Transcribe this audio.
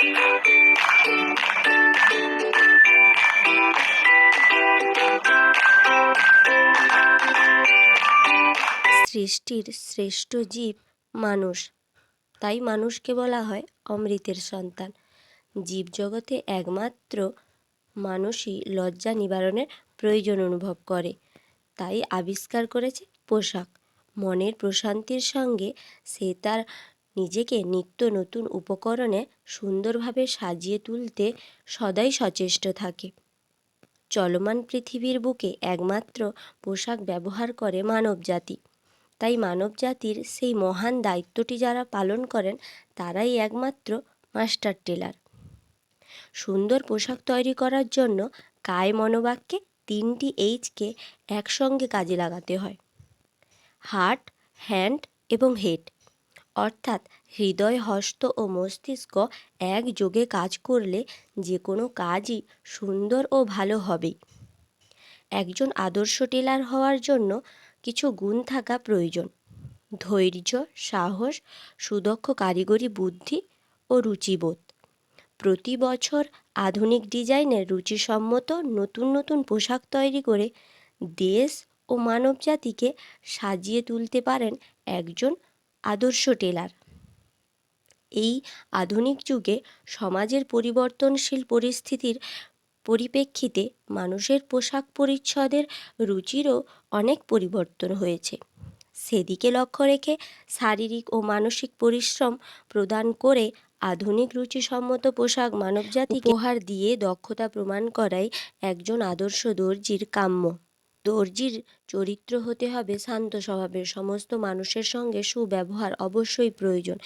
সৃষ্টির শ্রেষ্ঠ জীব মানুষ, তাই মানুষকে বলা হয় অমৃতের সন্তান। জীবজগতে একমাত্র মানুষই লজ্জা নিবারণের প্রয়োজন অনুভব করে, তাই আবিষ্কার করেছে পোশাক। মনের প্রশান্তির সঙ্গে সে তার নিজেকে নিত্য নতুন উপকরণে সুন্দরভাবে সাজিয়ে তুলতে সদাই সচেষ্ট থাকে। চলমান পৃথিবীর বুকে একমাত্র পোশাক ব্যবহার করে মানবজাতি। তাই মানবজাতির সেই মহান দায়িত্বটি যারা পালন করেন তারাই একমাত্র মাস্টার টেলার। সুন্দর পোশাক তৈরি করার জন্য কায় মনোবাক্যে 3টি এইচকে একসঙ্গে কাজে লাগাতে হয়। হার্ট, হ্যান্ড এবং হেড, অর্থাৎ হৃদয়, হস্ত ও মস্তিষ্ক একযোগে কাজ করলে যে কোনো কাজই সুন্দর ও ভালো হবেই। একজন আদর্শ টেলার হওয়ার জন্য কিছু গুণ থাকা প্রয়োজন: ধৈর্য, সাহস, সুদক্ষ কারিগরি বুদ্ধি ও রুচিবোধ। প্রতি বছর আধুনিক ডিজাইনের রুচিসম্মত নতুন নতুন পোশাক তৈরি করে দেশ ও মানবজাতিকে সাজিয়ে তুলতে পারেন একজন আদর্শ টেলার। এই আধুনিক যুগে সমাজের পরিবর্তনশীল পরিস্থিতির পরিপ্রেক্ষিতে মানুষের পোশাক পরিচ্ছদের রুচিরও অনেক পরিবর্তন হয়েছে। সেদিকে লক্ষ্য রেখে শারীরিক ও মানসিক পরিশ্রম প্রদান করে আধুনিক রুচিসম্মত পোশাক মানবজাতিকে উপহার দিয়ে দক্ষতা প্রমাণ করাই একজন আদর্শ দর্জির কাম্য। দর্জির চরিত্র হতে হবে শান্ত স্বভাবের। সমস্ত মানুষের সঙ্গে সুব্যবহার অবশ্যই প্রয়োজন।